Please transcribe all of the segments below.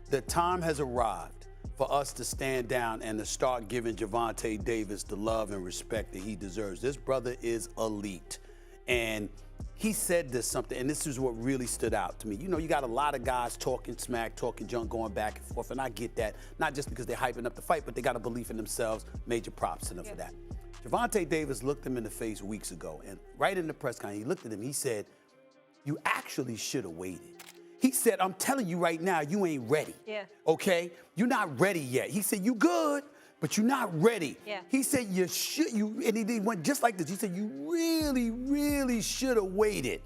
the time has arrived for us to stand down and to start giving Gervonta Davis the love and respect that he deserves. This brother is elite. And he said this something, and this is what really stood out to me. You know, you got a lot of guys talking smack, talking junk, going back and forth, and I get that. Not just because they're hyping up the fight, but they got a belief in themselves. Major props to them for that. Gervonta Davis looked him in the face weeks ago, and right in the press conference, he looked at him, he said, "You actually should have waited." He said, "I'm telling you right now, you ain't ready. Yeah. Okay? You're not ready yet." He said, "You good, but you're not ready." Yeah. He said, and he went just like this. He said, "You really, really should have waited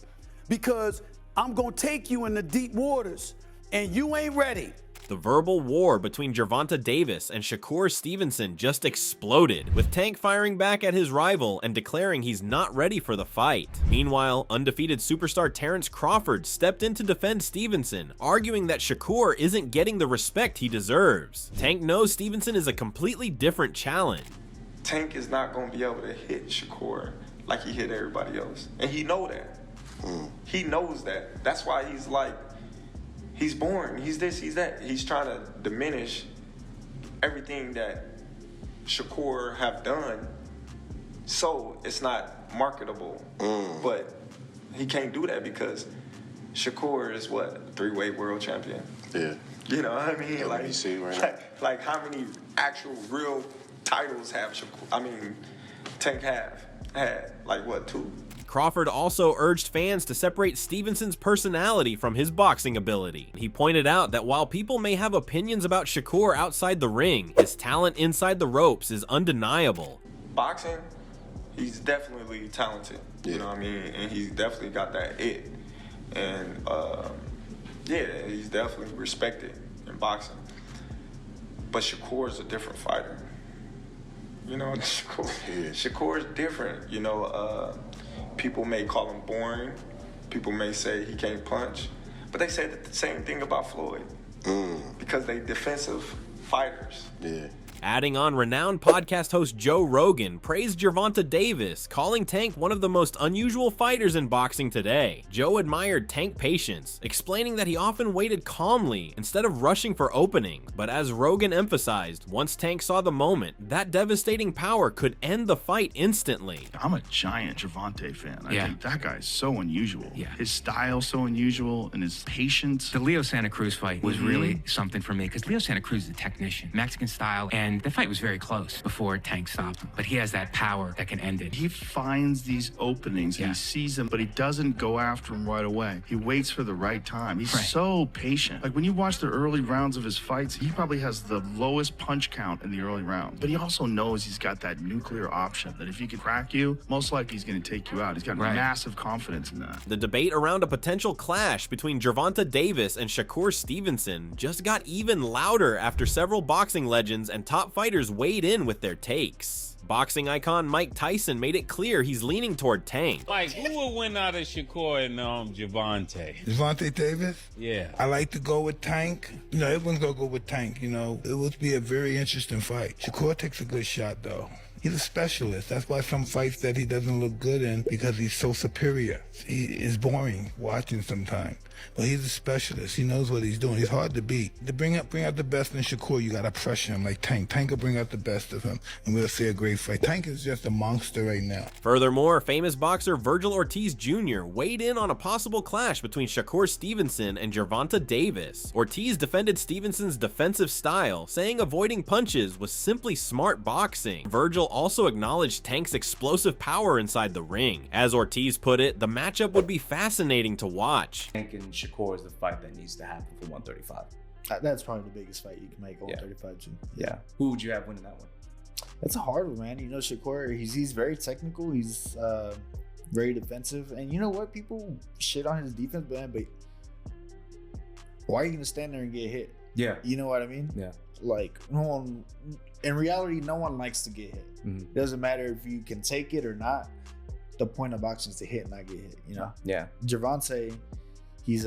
because I'm gonna take you in the deep waters and you ain't ready." The verbal war between Gervonta Davis and Shakur Stevenson just exploded, with Tank firing back at his rival and declaring he's not ready for the fight. Meanwhile, undefeated superstar Terrence Crawford stepped in to defend Stevenson, arguing that Shakur isn't getting the respect he deserves. Tank knows Stevenson is a completely different challenge. Tank is not going to be able to hit Shakur like he hit everybody else, and he know that. He knows that. That's why he's like, he's boring, he's this, he's that. He's trying to diminish everything that Shakur have done so it's not marketable. But he can't do that because Shakur is what, 3-weight world champion? Yeah. You know what I mean? Yeah, like, you see right now. like how many actual real titles have Shakur? I mean, Tank had like what, 2? Crawford also urged fans to separate Stevenson's personality from his boxing ability. He pointed out that while people may have opinions about Shakur outside the ring, his talent inside the ropes is undeniable. Boxing, he's definitely talented. Yeah. You know what I mean? And he's definitely got that it. And yeah, he's definitely respected in boxing. But Shakur is a different fighter. You know, Shakur is different. You know, people may call him boring. People may say he can't punch. But they say the same thing about Floyd. Because they defensive fighters. Yeah. Adding on, renowned podcast host Joe Rogan praised Gervonta Davis, calling Tank one of the most unusual fighters in boxing today. Joe admired Tank patience, explaining that he often waited calmly instead of rushing for openings. But as Rogan emphasized, once Tank saw the moment, that devastating power could end the fight instantly. I'm a giant Gervonta fan. I think that guy's so unusual. His style's so unusual, and his patience. The Leo Santa Cruz fight was really something for me because Leo Santa Cruz is a technician, Mexican style, and the fight was very close before Tank stopped him. But he has that power that can end it. He finds these openings and he sees them, but he doesn't go after them right away. He waits for the right time. He's so patient. Like when you watch the early rounds of his fights, he probably has the lowest punch count in the early rounds. But he also knows he's got that nuclear option that if he can crack you, most likely he's going to take you out. He's got massive confidence in that. The debate around a potential clash between Gervonta Davis and Shakur Stevenson just got even louder after several boxing legends and top fighters weighed in with their takes. Boxing icon Mike Tyson made it clear he's leaning toward Tank. Like, who will win out of Shakur and Gervonta? Gervonta Davis? Yeah. I like to go with Tank. You know, everyone's going to go with Tank, you know. It would be a very interesting fight. Shakur takes a good shot, though. He's a specialist. That's why some fights that he doesn't look good in, because he's so superior. He is boring watching sometimes. But he's a specialist. He knows what he's doing. He's hard to beat. To bring out the best in Shakur, you gotta pressure him like Tank. Tank will bring out the best of him, and we'll see a great fight. Tank is just a monster right now. Furthermore, famous boxer Virgil Ortiz Jr. weighed in on a possible clash between Shakur Stevenson and Gervonta Davis. Ortiz defended Stevenson's defensive style, saying avoiding punches was simply smart boxing. Virgil also acknowledged Tank's explosive power inside the ring. As Ortiz put it, the matchup would be fascinating to watch. Tank and Shakur is the fight that needs to happen for 135. That's probably the biggest fight you can make at 135 too. Yeah. Who would you have winning that one? That's a hard one, man. You know, Shakur, he's very technical. He's very defensive. And you know what? People shit on his defense, man, but why are you going to stand there and get hit? Yeah. You know what I mean? Yeah. Like, in reality, no one likes to get hit. It doesn't matter if you can take it or not. The point of boxing is to hit, not get hit, you know? Yeah. Gervonta, he's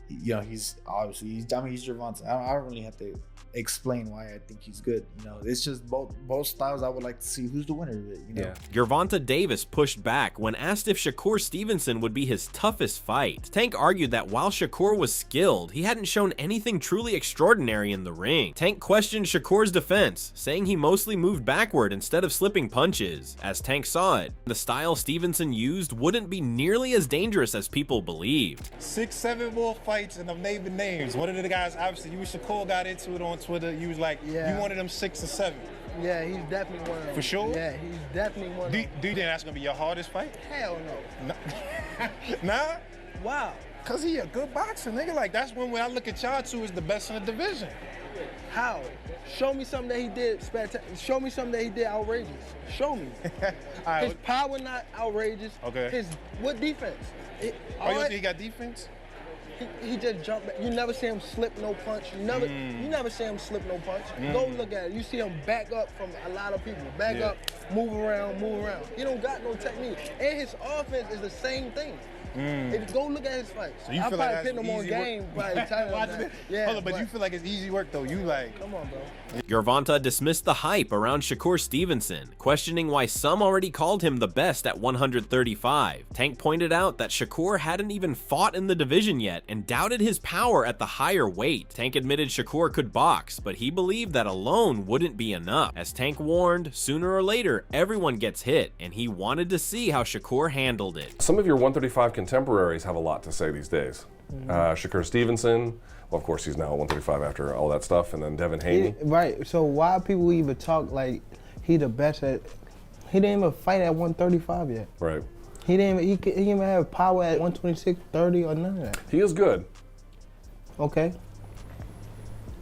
you know, he's obviously he's Gervonta. I don't really have to explain why I think he's good. You know, it's just both styles. I would like to see who's the winner of it. You know, Yeah. Gervonta Davis pushed back when asked if Shakur Stevenson would be his toughest fight. Tank argued that while Shakur was skilled, he hadn't shown anything truly extraordinary in the ring. Tank questioned Shakur's defense, saying he mostly moved backward instead of slipping punches. As Tank saw it, the style Stevenson used wouldn't be nearly as dangerous as people believed. 6-7 more fights and I'm naming names. One of the guys, obviously, you and Shakur got into it on Twitter. You was like, you wanted them 6 or 7. Yeah, he's definitely one of them. For sure? Yeah, he's definitely one of them. Do you think that's gonna be your hardest fight? Hell no. Nah? Wow. Cause he a good boxer, nigga. Like that's when I look at y'all two as the best in the division. How? Show me something that he did show me something that he did outrageous. Show me. Right, his power not outrageous. Okay. What defense? You don't think he got defense? He just jumped back. You never see him slip no punch. You never see him slip no punch. Go look at it. You see him back up from a lot of people. Back up, move around. He don't got no technique. And his offense is the same thing. If you go look at his fights, So you I feel probably like put that's him on easy game. work? Probably tell him Watching that. it? Yeah, Hold on, but you feel like it's easy work though. You like, come on, bro. Gervonta dismissed the hype around Shakur Stevenson, questioning why some already called him the best at 135. Tank pointed out that Shakur hadn't even fought in the division yet and doubted his power at the higher weight. Tank admitted Shakur could box, but he believed that alone wouldn't be enough. As Tank warned, sooner or later, everyone gets hit, and he wanted to see how Shakur handled it. Some of your 135 contemporaries have a lot to say these days. Shakur Stevenson, well, of course, he's now 135 after all that stuff, and then Devin Haney. Right. So why people even talk like he the best at? He didn't even fight at 135 yet. Right. He didn't even have power at 126, 30, or none of that. He is good. Okay.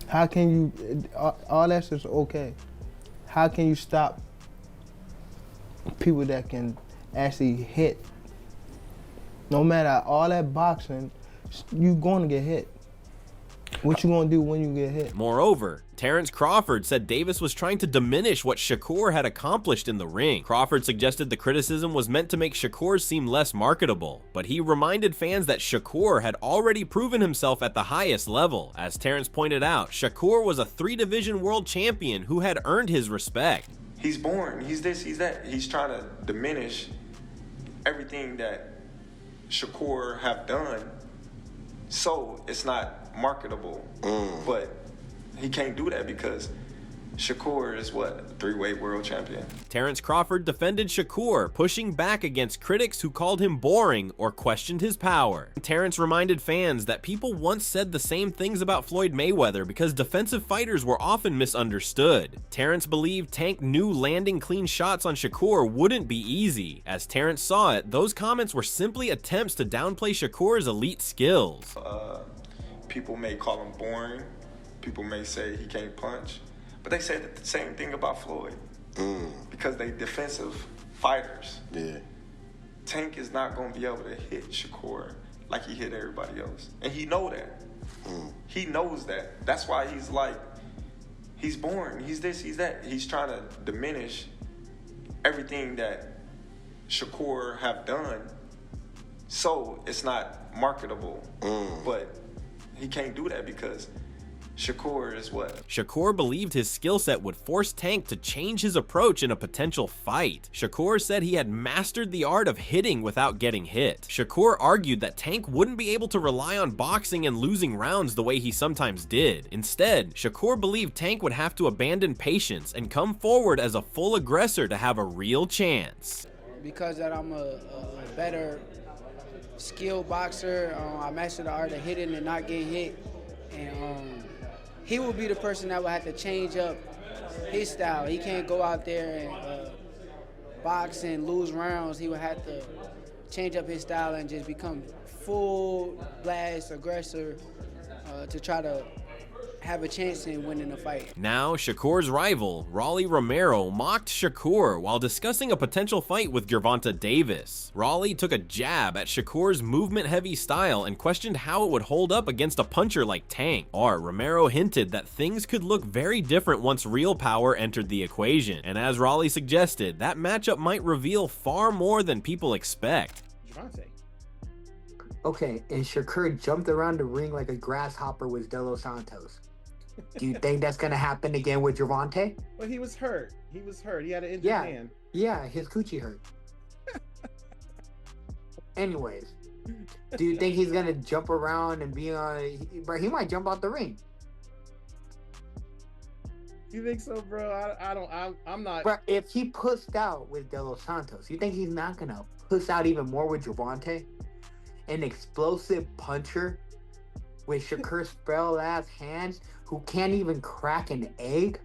How can you? All that's just okay. How can you stop people that can actually hit? No matter all that boxing, you going to get hit. What you gonna do when you get hit? Moreover, Terrence Crawford said Davis was trying to diminish what Shakur had accomplished in the ring. Crawford suggested the criticism was meant to make Shakur seem less marketable, but he reminded fans that Shakur had already proven himself at the highest level. As Terrence pointed out, Shakur was a 3-division world champion who had earned his respect. He's born, he's this, he's that. He's trying to diminish everything that Shakur have done, so it's not marketable. But he can't do that because Shakur is what, 3-weight world champion. Terrence Crawford defended Shakur, pushing back against critics who called him boring or questioned his power. Terrence reminded fans that people once said the same things about Floyd Mayweather because defensive fighters were often misunderstood. Terrence believed Tank knew landing clean shots on Shakur wouldn't be easy. As Terrence saw it, those comments were simply attempts to downplay Shakur's elite skills. People may call him boring. People may say he can't punch. But they say the same thing about Floyd. Because they defensive fighters. Yeah. Tank is not going to be able to hit Shakur like he hit everybody else. And he know that. He knows that. That's why he's like, he's boring. He's this, he's that. He's trying to diminish everything that Shakur have done, so it's not marketable. But he can't do that because Shakur is what? Shakur believed his skill set would force Tank to change his approach in a potential fight. Shakur said he had mastered the art of hitting without getting hit. Shakur argued that Tank wouldn't be able to rely on boxing and losing rounds the way he sometimes did. Instead, Shakur believed Tank would have to abandon patience and come forward as a full aggressor to have a real chance. Because that I'm a better skilled boxer, I mastered the art of hitting and not getting hit, and he will be the person that will have to change up his style. He can't go out there and box and lose rounds. He would have to change up his style and just become full blast aggressor to try to have a chance in winning the fight. Now, Shakur's rival, Raleigh Romero, mocked Shakur while discussing a potential fight with Gervonta Davis. Raleigh took a jab at Shakur's movement-heavy style and questioned how it would hold up against a puncher like Tank. Or Romero hinted that things could look very different once real power entered the equation. And as Raleigh suggested, that matchup might reveal far more than people expect. Gervonta, Okay, and Shakur jumped around the ring like a grasshopper with De Los Santos. Do you think that's gonna happen again with Gervonta? Well, he was hurt. He was hurt. He had an injured Yeah, hand. yeah, his coochie hurt. Anyways, do you think he's gonna jump around and be on? But he might jump out the ring. You think so, bro? I'm not. But if he pushed out with De Los Santos, you think he's not gonna push out even more with Gervonta? An explosive puncher with Shakur spell ass hands who can't even crack an egg?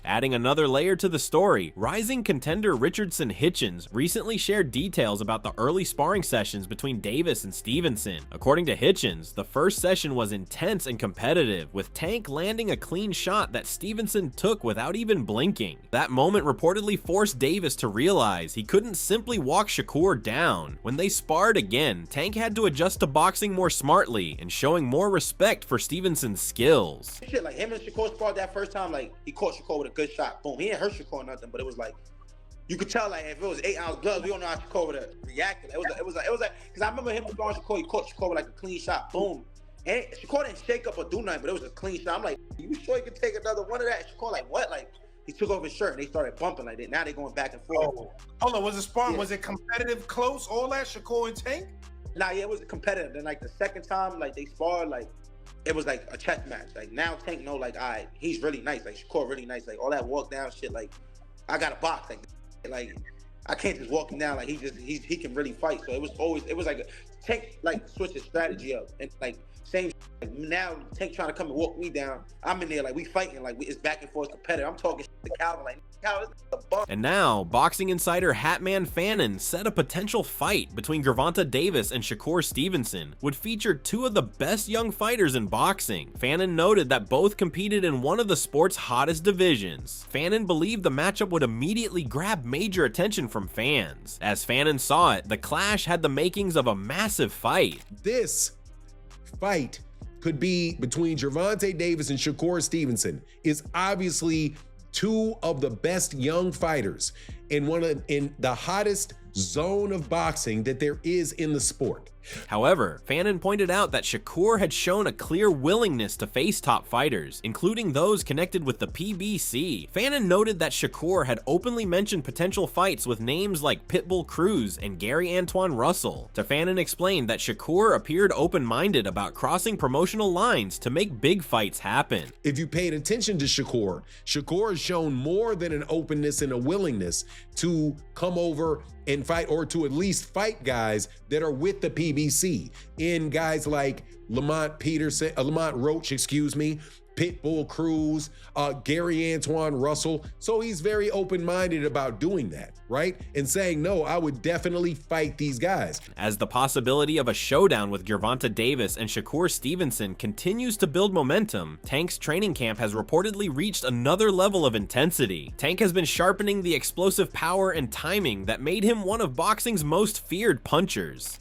Adding another layer to the story, rising contender Richardson Hitchens recently shared details about the early sparring sessions between Davis and Stevenson. According to Hitchens, the first session was intense and competitive, with Tank landing a clean shot that Stevenson took without even blinking. That moment reportedly forced Davis to realize he couldn't simply walk Shakur down. When they sparred again, Tank had to adjust to boxing more smartly and showing more respect for Stevenson's skills. Shit, like him and Shakur sparred that first time, like he caught Shakur with a good shot. Boom. He didn't hurt Shakur or nothing, but it was like you could tell like if it was 8-ounce gloves, we don't know how Shakur would have reacted. It was like because I remember him sparring Shakur, he caught Shakur with like a clean shot. Boom. And Shakur didn't shake up or do nothing, but it was a clean shot. I'm like, you sure you can take another one of that? And Shakur like, what? Like he took off his shirt and they started bumping like that. Now they're going back and forth. Oh. Hold on, was it sparring? Yeah. Was it competitive, close, all that, Shakur and Tank? Nah, yeah, it was competitive. Then like the second time, like they sparred, like it was like a chess match. Like now Tank know like, all right, he's really nice. Like Shakur really nice. Like all that walk down shit. Like I got a box. Like I can't just walk him down. Like he can really fight. So it was like Tank like switch his strategy up and like same. Like, now Tank trying to come and walk me down. I'm in there like we fighting. Like it's back and forth competitive. I'm talking shit to Calvin like. And now, boxing insider Hatman Fannin said a potential fight between Gervonta Davis and Shakur Stevenson would feature two of the best young fighters in boxing. Fannin noted that both competed in one of the sport's hottest divisions. Fannin believed the matchup would immediately grab major attention from fans. As Fannin saw it, the clash had the makings of a massive fight. This fight could be between Gervonta Davis and Shakur Stevenson is obviously two of the best young fighters in the hottest zone of boxing that there is in the sport. However, Fannin pointed out that Shakur had shown a clear willingness to face top fighters, including those connected with the PBC. Fannin noted that Shakur had openly mentioned potential fights with names like Pitbull Cruz and Gary Antoine Russell. Fannin explained that Shakur appeared open-minded about crossing promotional lines to make big fights happen. If you paid attention to Shakur has shown more than an openness and a willingness to come over and fight, or to at least fight guys that are with the PBC, in guys like Lamont Roach, Pitbull Cruz, Gary Antoine Russell. So he's very open-minded about doing that, right? And saying, no, I would definitely fight these guys. As the possibility of a showdown with Gervonta Davis and Shakur Stevenson continues to build momentum, Tank's training camp has reportedly reached another level of intensity. Tank has been sharpening the explosive power and timing that made him one of boxing's most feared punchers.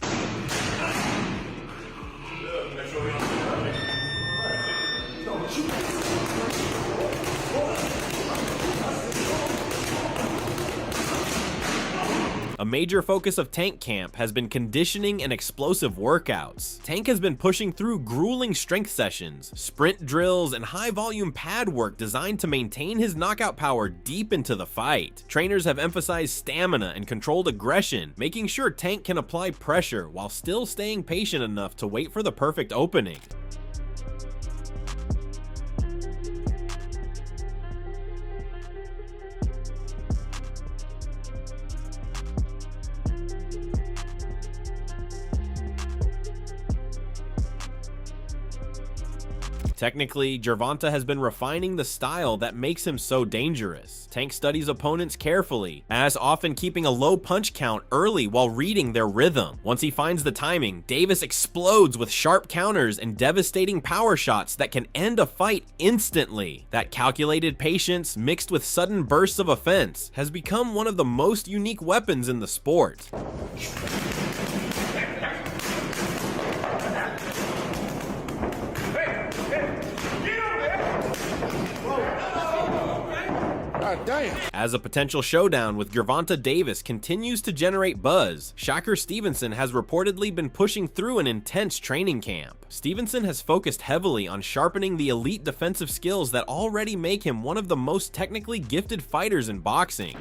A major focus of Tank camp has been conditioning and explosive workouts. Tank has been pushing through grueling strength sessions, sprint drills, and high-volume pad work designed to maintain his knockout power deep into the fight. Trainers have emphasized stamina and controlled aggression, making sure Tank can apply pressure while still staying patient enough to wait for the perfect opening. Technically, Gervonta has been refining the style that makes him so dangerous. Tank studies opponents carefully, as often keeping a low punch count early while reading their rhythm. Once he finds the timing, Davis explodes with sharp counters and devastating power shots that can end a fight instantly. That calculated patience, mixed with sudden bursts of offense, has become one of the most unique weapons in the sport. God damn. As a potential showdown with Gervonta Davis continues to generate buzz, Shakur Stevenson has reportedly been pushing through an intense training camp. Stevenson has focused heavily on sharpening the elite defensive skills that already make him one of the most technically gifted fighters in boxing.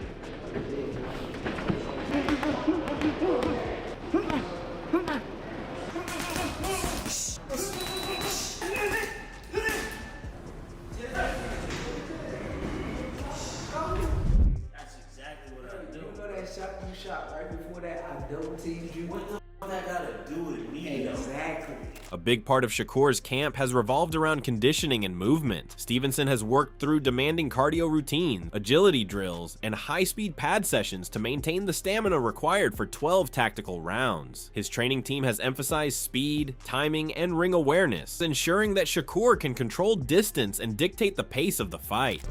Shot you shot right before that, I double teamed you. What the f that gotta do with me? Exactly. A big part of Shakur's camp has revolved around conditioning and movement. Stevenson has worked through demanding cardio routines, agility drills, and high-speed pad sessions to maintain the stamina required for 12 tactical rounds. His training team has emphasized speed, timing, and ring awareness, ensuring that Shakur can control distance and dictate the pace of the fight.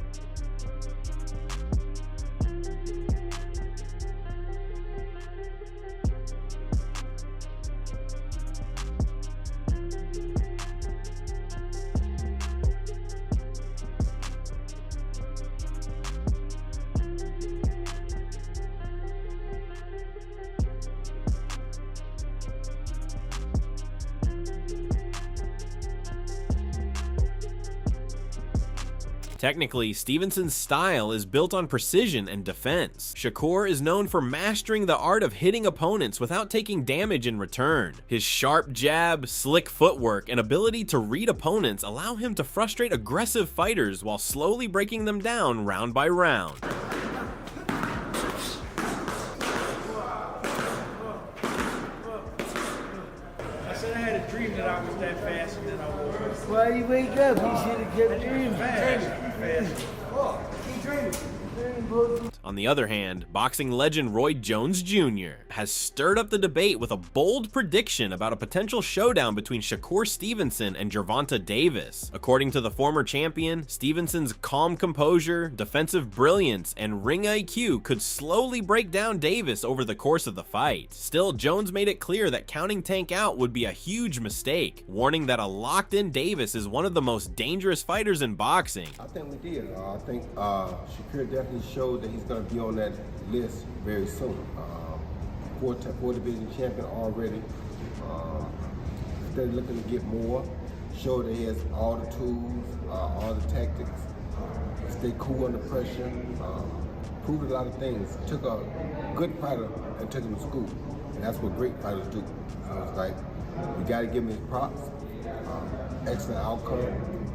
Technically, Stevenson's style is built on precision and defense. Shakur is known for mastering the art of hitting opponents without taking damage in return. His sharp jab, slick footwork, and ability to read opponents allow him to frustrate aggressive fighters while slowly breaking them down round by round. I said I had a dream that I was that fast and then I was. Why you wake up? You should have kept dreaming. Keep dreaming. On the other hand, boxing legend Roy Jones Jr. has stirred up the debate with a bold prediction about a potential showdown between Shakur Stevenson and Gervonta Davis. According to the former champion, Stevenson's calm composure, defensive brilliance, and ring IQ could slowly break down Davis over the course of the fight. Still, Jones made it clear that counting Tank out would be a huge mistake, warning that a locked-in Davis is one of the most dangerous fighters in boxing. I think we did. I think Shakur definitely showed that he's going to be on that list very soon. Four division champion already. They're looking to get more. Show that he has all the tools, all the tactics. Stay cool under pressure. Proved a lot of things. Took a good fighter and took him to school. And that's what great fighters do. So it's like, you got to give him his props. Excellent outcome.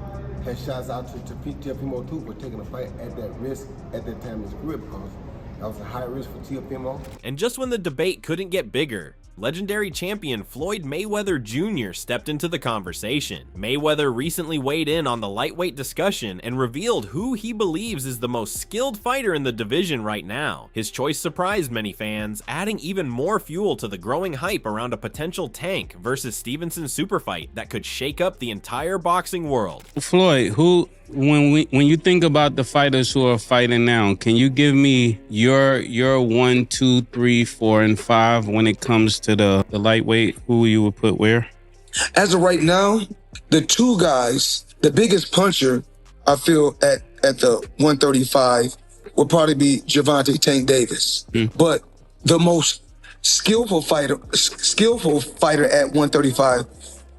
Had shots out to Teofimo too for taking a fight at that risk at that time in his career, because that was a high risk for Teofimo. And just when the debate couldn't get bigger, legendary champion Floyd Mayweather Jr. stepped into the conversation. Mayweather recently weighed in on the lightweight discussion and revealed who he believes is the most skilled fighter in the division right now. His choice surprised many fans, adding even more fuel to the growing hype around a potential Tank versus Stevenson superfight that could shake up the entire boxing world. Floyd, when you think about the fighters who are fighting now, can you give me your 1, 2, 3, 4, and 5 when it comes to the lightweight? Who you would put where? As of right now, the two guys, the biggest puncher, I feel at the 135 would probably be Gervonta Tank Davis. But the most skillful fighter at 135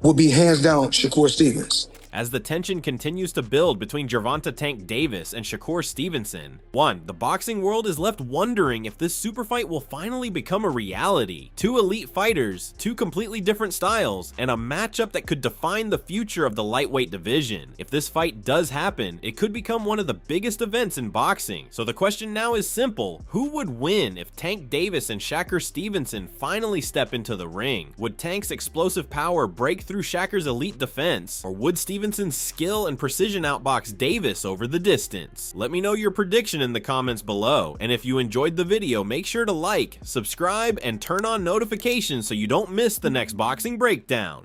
would be hands down Shakur Stevenson. As the tension continues to build between Gervonta Tank Davis and Shakur Stevenson, 1. The boxing world is left wondering if this super fight will finally become a reality. 2 elite fighters, 2 completely different styles, and a matchup that could define the future of the lightweight division. If this fight does happen, it could become one of the biggest events in boxing. So the question now is simple: who would win if Tank Davis and Shakur Stevenson finally step into the ring? Would Tank's explosive power break through Shakur's elite defense, or would Stevenson's skill and precision outbox Davis over the distance? Let me know your prediction in the comments below, and if you enjoyed the video, make sure to like, subscribe, and turn on notifications so you don't miss the next boxing breakdown.